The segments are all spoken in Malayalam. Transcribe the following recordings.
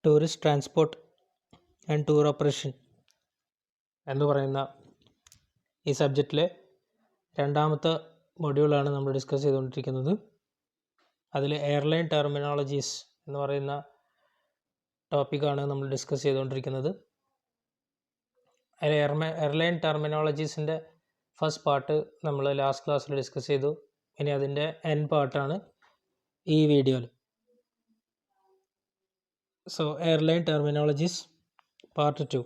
Tourist transport and tour operation എന്ന് പറയുന്ന ഈ സബ്ജക്റ്റിലെ രണ്ടാമത്തെ മൊഡ്യൂളാണ് നമ്മൾ ഡിസ്കസ് ചെയ്തുകൊണ്ടിരിക്കുന്നത്. അതിൽ എയർലൈൻ ടെർമിനോളജീസ് എന്ന് പറയുന്ന ടോപ്പിക്കാണ് നമ്മൾ ഡിസ്കസ് ചെയ്തുകൊണ്ടിരിക്കുന്നത്. അതിൽ എയർലൈൻ ടെർമിനോളജീസിൻ്റെ ഫസ്റ്റ് പാർട്ട് നമ്മൾ ലാസ്റ്റ് ക്ലാസ്സിൽ ഡിസ്കസ് ചെയ്തു. ഇനി അതിൻ്റെ എൻഡ് പാർട്ടാണ് ഈ വീഡിയോയിൽ. So airline terminologies part 2.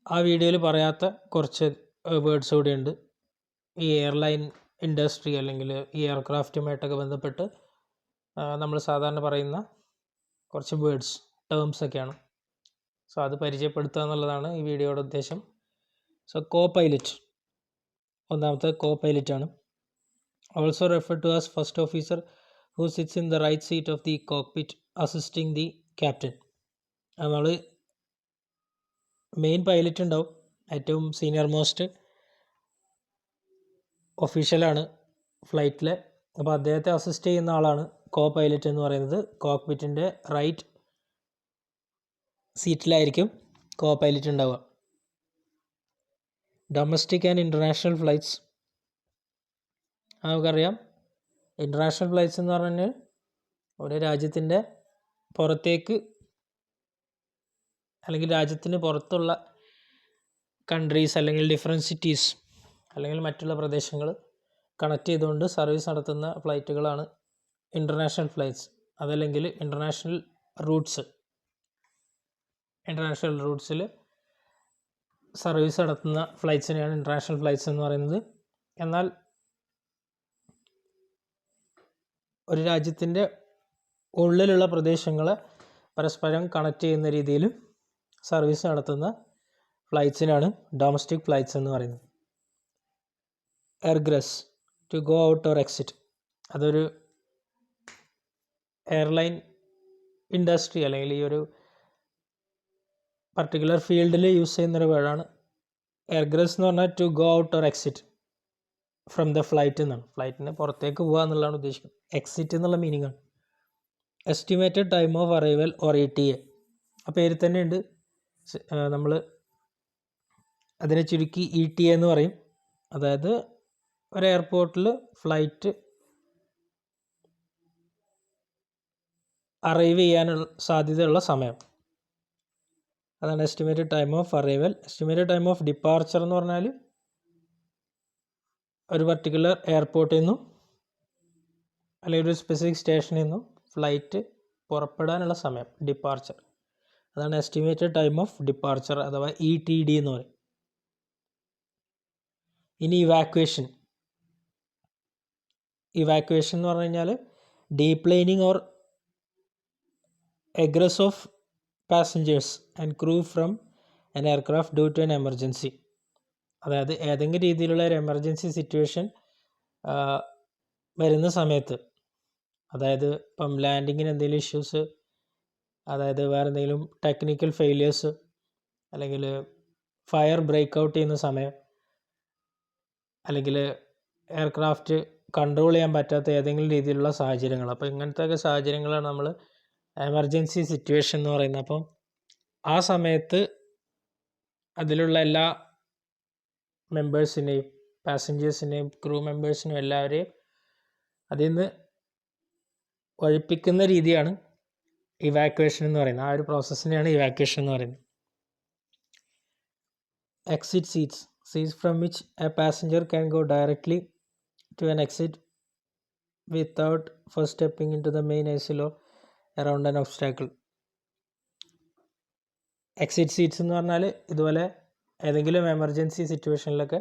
ആ വീഡിയോയിൽ പറയാത്ത കുറച്ച് വേർഡ്സ് കൂടിയുണ്ട്. ഈ എയർലൈൻ ഇൻഡസ്ട്രി അല്ലെങ്കിൽ ഈ എയർക്രാഫ്റ്റുമായിട്ടൊക്കെ ബന്ധപ്പെട്ട് നമ്മൾ സാധാരണ പറയുന്ന കുറച്ച് വേർഡ്സ്, ടേംസ് ഒക്കെയാണ്. സോ അത് പരിചയപ്പെടുത്തുക എന്നുള്ളതാണ് ഈ വീഡിയോയുടെ ഉദ്ദേശം. സോ കോ പൈലറ്റ്, ഒന്നാമത്തെ കോ പൈലറ്റാണ്. Also refer to as first officer who sits in the right seat of the cockpit assisting the captain. നമ്മൾ മെയിൻ പൈലറ്റ് ഉണ്ടാവും, ഏറ്റവും സീനിയർ മോസ്റ്റ് ഒഫീഷ്യലാണ് ഫ്ലൈറ്റിലെ. അപ്പോൾ അദ്ദേഹത്തെ അസിസ്റ്റ് ചെയ്യുന്ന ആളാണ് കോ പൈലറ്റ് എന്ന് പറയുന്നത്. കോക്പിറ്റിൻ്റെ റൈറ്റ് സീറ്റിലായിരിക്കും കോ പൈലറ്റ് ഉണ്ടാവുക. ഡൊമസ്റ്റിക് ആൻഡ് ഇൻ്റർനാഷണൽ ഫ്ലൈറ്റ്സ് നമുക്കറിയാം. ഇൻ്റർനാഷണൽ ഫ്ലൈറ്റ്സ് എന്ന് പറഞ്ഞാൽ ഒരു രാജ്യത്തിൻ്റെ പുറത്തേക്ക് അല്ലെങ്കിൽ രാജ്യത്തിന് പുറത്തുള്ള കൺട്രീസ് അല്ലെങ്കിൽ ഡിഫറെൻറ്റ് സിറ്റീസ് അല്ലെങ്കിൽ മറ്റുള്ള പ്രദേശങ്ങൾ കണക്ട് ചെയ്തുകൊണ്ട് സർവീസ് നടത്തുന്ന ഫ്ലൈറ്റുകളാണ് ഇൻ്റർനാഷണൽ ഫ്ലൈറ്റ്സ്. അതല്ലെങ്കിൽ ഇൻ്റർനാഷണൽ റൂട്ട്സിൽ സർവീസ് നടത്തുന്ന ഫ്ലൈറ്റ്സിനെയാണ് ഇൻ്റർനാഷണൽ ഫ്ലൈറ്റ്സ് എന്ന് പറയുന്നത്. എന്നാൽ ഒരു രാജ്യത്തിൻ്റെ ഉള്ളിലുള്ള പ്രദേശങ്ങളെ പരസ്പരം കണക്ട് ചെയ്യുന്ന രീതിയിൽ സർവീസ് നടത്തുന്ന ഫ്ലൈറ്റ്സിനാണ് ഡൊമസ്റ്റിക് ഫ്ലൈറ്റ്സ് എന്ന് പറയുന്നത്. Egress, to go out or exit, അതൊരു എയർലൈൻ ഇൻഡസ്ട്രി അല്ലെങ്കിൽ ഈ ഒരു പർട്ടിക്കുലർ ഫീൽഡിൽ യൂസ് ചെയ്യുന്നൊരു വേർഡാണ്. എർഗ്രസ് എന്ന് പറഞ്ഞാൽ to go out or exit from the flight എന്നാണ്. ഫ്ലൈറ്റിന് പുറത്തേക്ക് പോകുക എന്നുള്ളതാണ് ഉദ്ദേശിക്കുന്നത്. എക്സിറ്റ് എന്നുള്ള മീനിങ് ആണ്. Estimated time of arrival or ETA, ആ പേര് തന്നെ ഉണ്ട്. നമ്മൾ അതിനെ ചുരുക്കി ETA എന്ന് പറയും. അതായത് ഒരു എയർപോർട്ടിൽ ഫ്ലൈറ്റ് അറൈവ് ചെയ്യാനുള്ള സാധ്യതയുള്ള സമയം, അതാണ് estimated time of arrival. Estimated time of departure എന്ന് പറഞ്ഞാൽ ഒരു പർട്ടിക്കുലർ എയർപോർട്ടിൽ നിന്നും അല്ലെങ്കിൽ ഒരു സ്പെസിഫിക് സ്റ്റേഷനിൽ നിന്നും ഫ്ലൈറ്റ് പുറപ്പെടാനുള്ള സമയം, ഡിപ്പാർച്ചർ. അതാണ് എസ്റ്റിമേറ്റഡ് ടൈം ഓഫ് ഡിപ്പാർച്ചർ അഥവാ ETD എന്ന് പറയും. ഇനി ഇവാക്വേഷൻ എന്ന് പറഞ്ഞു കഴിഞ്ഞാൽ deplaning or egress of passengers and crew from an aircraft due to an emergency. അതായത് ഏതെങ്കിലും രീതിയിലുള്ള ഒരു എമർജൻസി സിറ്റുവേഷൻ വരുന്ന സമയത്ത്, അതായത് ഇപ്പം ലാൻഡിങ്ങിന് എന്തെങ്കിലും ഇഷ്യൂസ്, അതായത് വേറെ എന്തെങ്കിലും ടെക്നിക്കൽ ഫെയിലിയേഴ്സ് അല്ലെങ്കിൽ ഫയർ ബ്രേക്ക് ഔട്ട് ചെയ്യുന്ന സമയം, അല്ലെങ്കിൽ എയർക്രാഫ്റ്റ് കൺട്രോൾ ചെയ്യാൻ പറ്റാത്ത ഏതെങ്കിലും രീതിയിലുള്ള സാഹചര്യങ്ങൾ. അപ്പോൾ ഇങ്ങനത്തെ സാഹചര്യങ്ങളാണ് നമ്മൾ എമർജൻസി സിറ്റുവേഷൻ എന്ന് പറയുന്നത്. അപ്പം ആ സമയത്ത് അതിലുള്ള എല്ലാ മെമ്പേഴ്സിനെയും, പാസഞ്ചേഴ്സിനെയും ക്രൂ മെമ്പേഴ്സിനെയും എല്ലാവരെയും അതിൽ നിന്ന് ഒഴിപ്പിക്കുന്ന രീതിയാണ് ഇവാക്വേഷൻ എന്ന് പറയുന്നത്. ആ ഒരു പ്രോസസ്സിനെയാണ് ഇവാക്വേഷൻ എന്ന് പറയുന്നത്. Exit seats from which a passenger can go directly to an exit without first stepping into the main aisle or around an obstacle. Exit seats എന്ന് പറഞ്ഞാൽ ഇതുപോലെ ഏതെങ്കിലും എമർജൻസി സിറ്റുവേഷനിലൊക്കെ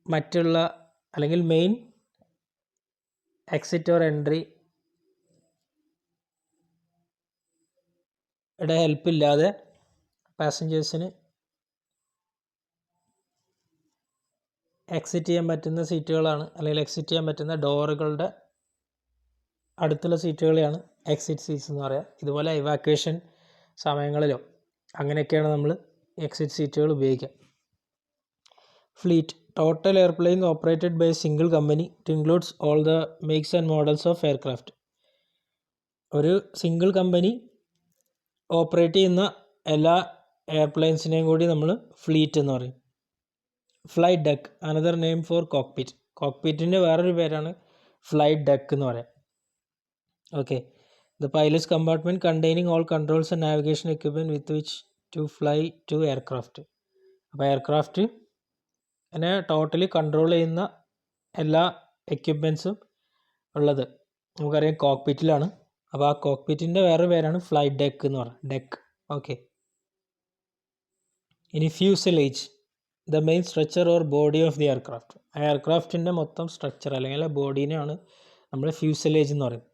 മറ്റുള്ള അല്ലെങ്കിൽ മെയിൻ എക്സിറ്റ് ഓർ എൻട്രി യുടെ ഹെൽപ്പില്ലാതെ പാസഞ്ചേഴ്സിന് എക്സിറ്റ് ചെയ്യാൻ പറ്റുന്ന സീറ്റുകളാണ്, അല്ലെങ്കിൽ എക്സിറ്റ് ചെയ്യാൻ പറ്റുന്ന ഡോറുകളുടെ അടുത്തുള്ള സീറ്റുകളെയാണ് എക്സിറ്റ് സീറ്റ്സ് എന്ന് പറയുക. ഇതുപോലെ ഇവാക്വേഷൻ സമയങ്ങളിലോ അങ്ങനെയൊക്കെയാണ് നമ്മൾ എക്സിറ്റ് സീറ്റുകൾ ഉപയോഗിക്കുക. Fleet, total airplane operated by single company. It includes all the makes and models of aircraft. ഒരു സിംഗിൾ കമ്പനി ഓപ്പറേറ്റ് ചെയ്യുന്ന എല്ലാ എയർപ്ലെയിൻസിനെയും കൂടി നമ്മൾ ഫ്ലീറ്റ് എന്ന് പറയും. Flight deck, another name for cockpit. കോക്ക്പിറ്റിൻ്റെ വേറൊരു പേരാണ് ഫ്ലൈറ്റ് ഡെക്ക് എന്ന് പറയാം. Okay, the pilots compartment containing all controls and navigation equipment with which to fly to aircraft. അപ്പോൾ എയർക്രാഫ്റ്റ് അതിനെ ടോട്ടലി കൺട്രോൾ ചെയ്യുന്ന എല്ലാ എക്യുപ്മെൻറ്റ്സും ഉള്ളത് നമുക്കറിയാം കോക്ക്പിറ്റിലാണ്. അപ്പോൾ ആ കോക്ക്പിറ്റിൻ്റെ വേറൊരു പേരാണ് ഫ്ലൈറ്റ് ഡെക്ക് എന്ന് പറയുന്നത്, ഡെക്ക്. ഓക്കെ, ഇനി fuselage, the main structure or body of the aircraft. ആ എയർക്രാഫ്റ്റിൻ്റെ മൊത്തം സ്ട്രക്ചർ അല്ലെങ്കിൽ ബോഡീനെയാണ് നമ്മൾ ഫ്യൂസലേജ് എന്ന് പറയുന്നത്.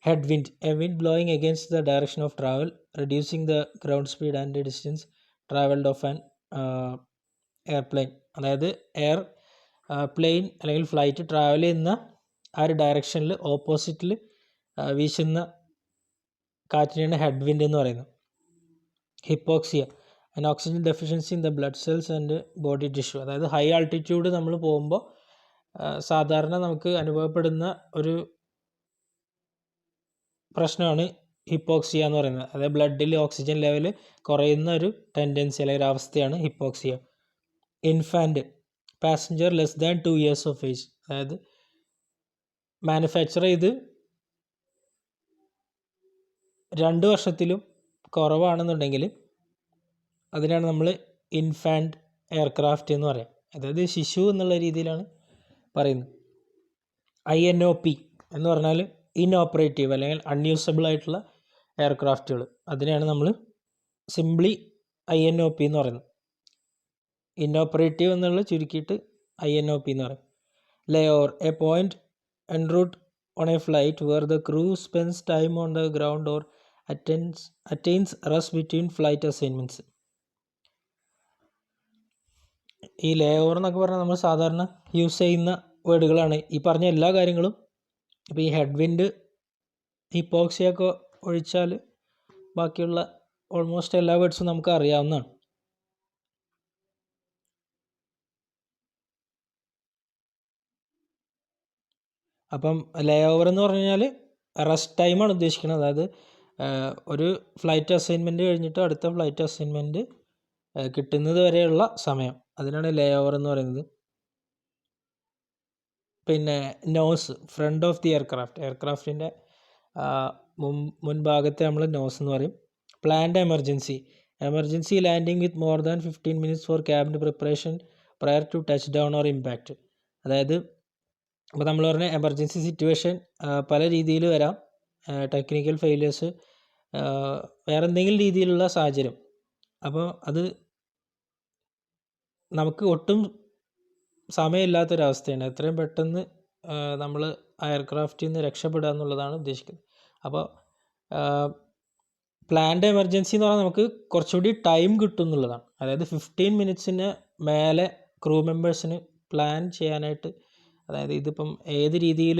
Head wind, A wind blowing against the direction of travel, reducing the ground speed and the distance travelled of an airplane. അതായത് എയർ പ്ലെയിൻ അല്ലെങ്കിൽ ഫ്ലൈറ്റ് ട്രാവൽ ചെയ്യുന്ന ആ ഒരു ഡയറക്ഷനിൽ ഓപ്പോസിറ്റിൽ വീശുന്ന കാറ്റിനെയാണ് ഹെഡ് വിൻഡ് എന്ന് പറയുന്നത്. Hypoxia, and oxygen deficiency in the blood cells and body tissue. അതായത് ഹൈ ആൾട്ടിറ്റ്യൂഡ് നമ്മൾ പോകുമ്പോൾ സാധാരണ നമുക്ക് അനുഭവപ്പെടുന്ന ഒരു പ്രശ്നമാണ് ഹിപ്പോക്സിയ എന്ന് പറയുന്നത്. അതായത് ബ്ലഡിൽ ഓക്സിജൻ ലെവൽ കുറയുന്ന ഒരു ടെൻഡൻസി അല്ലെങ്കിൽ ഒരു അവസ്ഥയാണ് hypoxia. Infant, passenger less than 2 years of age. അതായത് മാനുഫാക്ചർ ചെയ്ത് 2 വർഷത്തിലും കുറവാണെന്നുണ്ടെങ്കിൽ അതിനാണ് നമ്മൾ ഇൻഫാൻറ്റ് എയർക്രാഫ്റ്റ് എന്ന് പറയാം. അതായത് ശിശു എന്നുള്ള രീതിയിലാണ് പറയുന്നത്. INOP എന്ന് പറഞ്ഞാൽ ഇൻഓപ്പറേറ്റീവ് അല്ലെങ്കിൽ അൺയൂസബിൾ ആയിട്ടുള്ള എയർക്രാഫ്റ്റുകൾ, അതിനെയാണ് നമ്മൾ സിംപ്ലി INOP എന്ന് പറയുന്നത്. ഇൻഓപ്പറേറ്റീവ് എന്നുള്ള ചുരുക്കിയിട്ട് INOP എന്ന് പറയും. Lay over, a point en route on a flight where the crew spends time on the ground or attains rest between flight assignments. ഈ ലേ ഓവർ എന്നൊക്കെ പറഞ്ഞാൽ നമ്മൾ സാധാരണ യൂസ് ചെയ്യുന്ന വേർഡുകളാണ് ഈ പറഞ്ഞ എല്ലാ കാര്യങ്ങളും. ഇപ്പോൾ ഈ ഹെഡ് വിൻഡ്, ഹിപ്പോക്സിയൊക്കെ ഒഴിച്ചാൽ ബാക്കിയുള്ള ഓൾമോസ്റ്റ് എല്ലാ വേർഡ്സും നമുക്ക് അറിയാവുന്നതാണ്. അപ്പം ലേ ഓവർ എന്ന് പറഞ്ഞു കഴിഞ്ഞാൽ റെസ്റ്റ് ടൈമാണ് ഉദ്ദേശിക്കുന്നത്. അതായത് ഒരു ഫ്ലൈറ്റ് അസൈൻമെൻറ്റ് കഴിഞ്ഞിട്ട് അടുത്ത ഫ്ലൈറ്റ് അസൈൻമെൻറ്റ് കിട്ടുന്നത് വരെയുള്ള സമയം, അതിനാണ് ലേ ഓവർ എന്ന് പറയുന്നത്. പിന്നെ nose, front of the aircraft, എയർക്രാഫ്റ്റിൻ്റെ മുൻഭാഗത്തെ നമ്മൾ നോസ് എന്ന് പറയും. Planned emergency, emergency landing with more than 15 minutes for cabin preparation prior to touch down or impact. അതായത് അപ്പോൾ നമ്മൾ പറഞ്ഞ എമർജൻസി സിറ്റുവേഷൻ പല രീതിയിൽ വരാം. ടെക്നിക്കൽ ഫെയിലിയേഴ്സ്, വേറെ എന്തെങ്കിലും രീതിയിലുള്ള സാഹചര്യം. അപ്പോൾ അത് നമുക്ക് ഒട്ടും സമയമില്ലാത്തൊരവസ്ഥയാണ്. എത്രയും പെട്ടെന്ന് നമ്മൾ ആ എയർക്രാഫ്റ്റിൽ നിന്ന് രക്ഷപ്പെടുക എന്നുള്ളതാണ് ഉദ്ദേശിക്കുന്നത്. അപ്പോൾ പ്ലാൻഡ് എമർജൻസി എന്ന് പറഞ്ഞാൽ നമുക്ക് കുറച്ചുകൂടി ടൈം കിട്ടും എന്നുള്ളതാണ്. അതായത് 15 minutes മേലെ ക്രൂ മെമ്പേഴ്സിന് പ്ലാൻ ചെയ്യാനായിട്ട്, അതായത് ഇതിപ്പം ഏത് രീതിയിൽ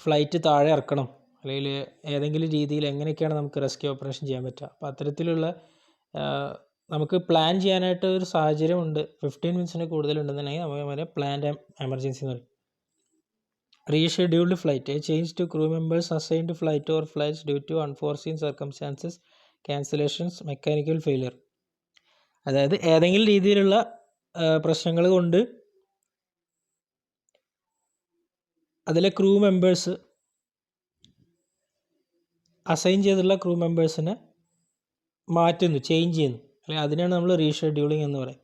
ഫ്ലൈറ്റ് താഴെ ഇറക്കണം അല്ലെങ്കിൽ ഏതെങ്കിലും രീതിയിൽ എങ്ങനെയൊക്കെയാണ് നമുക്ക് റെസ്ക്യൂ ഓപ്പറേഷൻ ചെയ്യാൻ പറ്റുക. അപ്പോൾ അത്തരത്തിലുള്ള നമുക്ക് പ്ലാൻ ചെയ്യാനായിട്ട് ഒരു സാഹചര്യമുണ്ട്. 15 minutes കൂടുതലുണ്ടെന്നുണ്ടെങ്കിൽ നമുക്ക് പ്ലാൻഡ് എമർജൻസി എന്ന് പറയും. Rescheduled flight, a change to crew members assigned flight or flights due to unforeseen circumstances, cancellations, mechanical failure. അതായത് ഏതെങ്കിലും രീതിയിലുള്ള പ്രശ്നങ്ങൾ കൊണ്ട് അതിലെ ക്രൂ മെമ്പേഴ്സ്, അസൈൻ ചെയ്തിട്ടുള്ള ക്രൂ മെമ്പേഴ്സിനെ മാറ്റുന്നു, ചേഞ്ച് ചെയ്യുന്നു, അല്ലെങ്കിൽ അതിനാണ് നമ്മൾ റീഷെഡ്യൂളിങ് എന്ന് പറയും.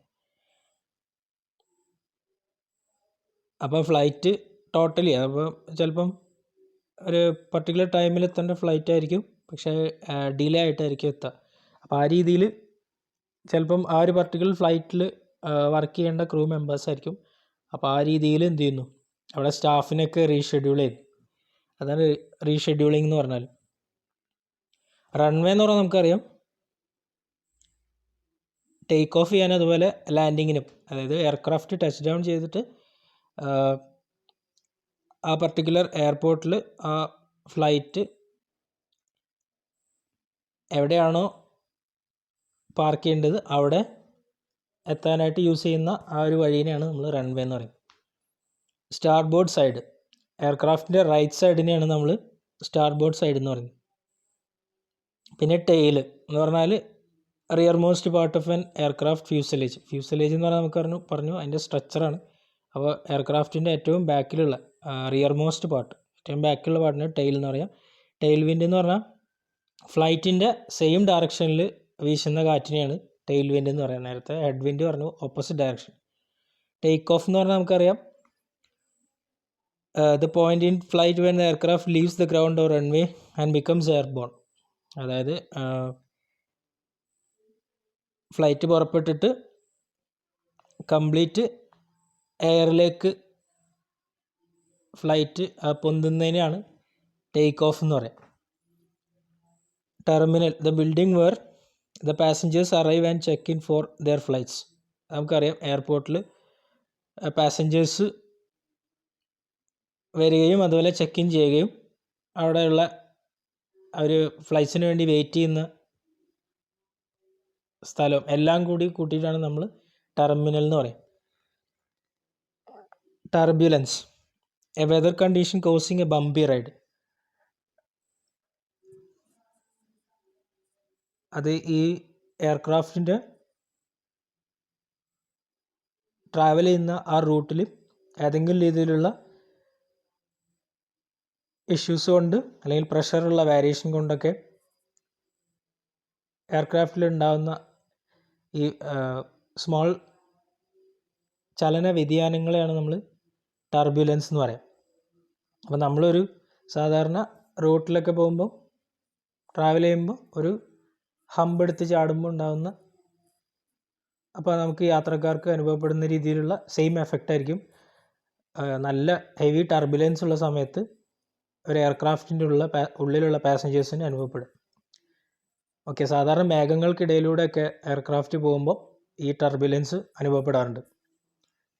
അപ്പോൾ ഫ്ലൈറ്റ് ടോട്ടലി, അപ്പോൾ ചിലപ്പം ഒരു പർട്ടിക്കുലർ ടൈമിൽ എത്തേണ്ട ഫ്ലൈറ്റ് ആയിരിക്കും, പക്ഷേ ഡിലേ ആയിട്ടായിരിക്കും എത്തുക. അപ്പോൾ ആ രീതിയിൽ ചിലപ്പം ആ ഒരു പർട്ടിക്കുലർ ഫ്ലൈറ്റിൽ വർക്ക് ചെയ്യേണ്ട ക്രൂ മെമ്പേഴ്സ് ആയിരിക്കും. അപ്പോൾ ആ രീതിയിൽ എന്ത് ചെയ്യുന്നു, അവിടെ സ്റ്റാഫിനൊക്കെ റീഷെഡ്യൂൾ ചെയ്തു. അതാണ് റീഷെഡ്യൂളിംഗ് എന്ന് പറഞ്ഞാൽ. റൺവേ എന്ന് പറഞ്ഞാൽ നമുക്കറിയാം ടേക്ക് ഓഫ് ചെയ്യാനും അതുപോലെ ലാൻഡിങ്ങിനും, അതായത് എയർക്രാഫ്റ്റ് ടച്ച് ഡൗൺ ചെയ്തിട്ട് ആ പർട്ടിക്കുലർ എയർപോർട്ടിൽ ആ ഫ്ലൈറ്റ് എവിടെയാണോ പാർക്ക് ചെയ്യേണ്ടത് അവിടെ എത്താനായിട്ട് യൂസ് ചെയ്യുന്ന ആ ഒരു വഴീനെയാണ് നമ്മൾ റൺവേ എന്ന് പറയുന്നത്. സ്റ്റാർബോർഡ് സൈഡ്, എയർക്രാഫ്റ്റിൻ്റെ റൈറ്റ് സൈഡിനെയാണ് നമ്മൾ സ്റ്റാർബോർഡ് സൈഡ് എന്ന് പറയുന്നത്. പിന്നെ ടെയിൽ എന്ന് പറഞ്ഞാൽ rear most part of N aircraft fuselage. Fuselage എന്ന് പറഞ്ഞാൽ നമുക്ക് പറഞ്ഞു അതിൻ്റെ സ്ട്രക്ചറാണ്. അപ്പോൾ എയർക്രാഫ്റ്റിൻ്റെ ഏറ്റവും ബാക്കിലുള്ള റിയർ മോസ്റ്റ് പാർട്ട്, ഏറ്റവും ബാക്കിലുള്ള പാർട്ടിന് ടെയിൽ എന്ന് പറയാം. ടെയിൽ വിൻഡ് എന്ന് പറഞ്ഞാൽ ഫ്ലൈറ്റിൻ്റെ സെയിം ഡയറക്ഷനിൽ വീശുന്ന കാറ്റിനെയാണ് ടെയിൽ വിൻഡ് എന്ന് പറയുന്നത്. നേരത്തെ ഹെഡ് വിൻഡ് പറഞ്ഞു ഓപ്പോസിറ്റ് ഡയറക്ഷൻ. ടേക്ക് ഓഫ് എന്ന് പറഞ്ഞാൽ നമുക്കറിയാം the point in flight when the aircraft leaves the ground or runway and becomes airborne. അതായത് ഫ്ലൈറ്റ് പുറപ്പെട്ടിട്ട് കംപ്ലീറ്റ് എയറിലേക്ക് ഫ്ലൈറ്റ് പൊന്തുന്നതിനെയാണ് ടേക്ക് ഓഫ് എന്ന് പറയുക. Terminal, the building where the passengers arrive and check in for their flights. നമുക്കറിയാം എയർപോർട്ടിൽ പാസഞ്ചേഴ്സ് വരികയും അതുപോലെ ചെക്ക് ഇൻ ചെയ്യുകയും അവിടെയുള്ള അവർ ഫ്ലൈറ്റ്സിന് വേണ്ടി വെയിറ്റ് ചെയ്യുന്ന സ്ഥലം എല്ലാം കൂടി കൂട്ടിയിട്ടാണ് നമ്മൾ ടെർമിനൽ എന്ന് പറയും. Turbulence, a weather condition causing a bumpy ride. അത് ഈ എയർക്രാഫ്റ്റിൻ്റെ ട്രാവൽ ചെയ്യുന്ന ആ റൂട്ടിൽ ഏതെങ്കിലും രീതിയിലുള്ള ഇഷ്യൂസ് കൊണ്ട് അല്ലെങ്കിൽ പ്രഷറുള്ള വേരിയേഷൻ കൊണ്ടൊക്കെ എയർക്രാഫ്റ്റിൽ ഉണ്ടാകുന്ന ഈ സ്മോൾ ചലന വ്യതിയാനങ്ങളെയാണ് നമ്മൾ ടർബ്യുലൻസ് എന്ന് പറയാം. അപ്പോൾ നമ്മളൊരു സാധാരണ റൂട്ടിലൊക്കെ പോകുമ്പോൾ ട്രാവൽ ചെയ്യുമ്പോൾ ഒരു ഹമ്പ് എടുത്ത് ചാടുമ്പോൾ ഉണ്ടാകുന്ന, അപ്പോൾ നമുക്ക് യാത്രക്കാർക്ക് അനുഭവപ്പെടുന്ന രീതിയിലുള്ള സെയിം എഫക്റ്റ് ആയിരിക്കും നല്ല ഹെവി ടർബുലൻസ് ഉള്ള സമയത്ത് ഒരു എയർക്രാഫ്റ്റിൻ്റെ ഉള്ളിലുള്ള പാസഞ്ചേഴ്സിന് അനുഭവപ്പെടും. ഓക്കെ, സാധാരണ മേഘങ്ങൾക്കിടയിലൂടെയൊക്കെ എയർക്രാഫ്റ്റ് പോകുമ്പോൾ ഈ ടർബുലൻസ് അനുഭവപ്പെടാറുണ്ട്.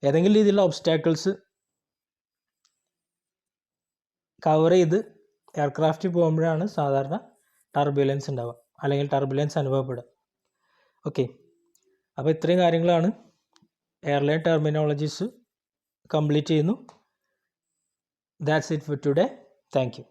ഏതെങ്കിലും രീതിയിലുള്ള ഒബ്സ്റ്റാക്കിൾസ് കവർ ചെയ്ത് എയർക്രാഫ്റ്റ് പോകുമ്പോഴാണ് സാധാരണ ടർബുലൻസ് ഉണ്ടാവുക അല്ലെങ്കിൽ ടർബുലൻസ് അനുഭവപ്പെടുക. ഓക്കെ, അപ്പോൾ ഇത്രയും കാര്യങ്ങളാണ് എയർലൈൻ ടെർമിനോളജീസ് കംപ്ലീറ്റ് ചെയ്യുന്നു. That's it for today. Thank you.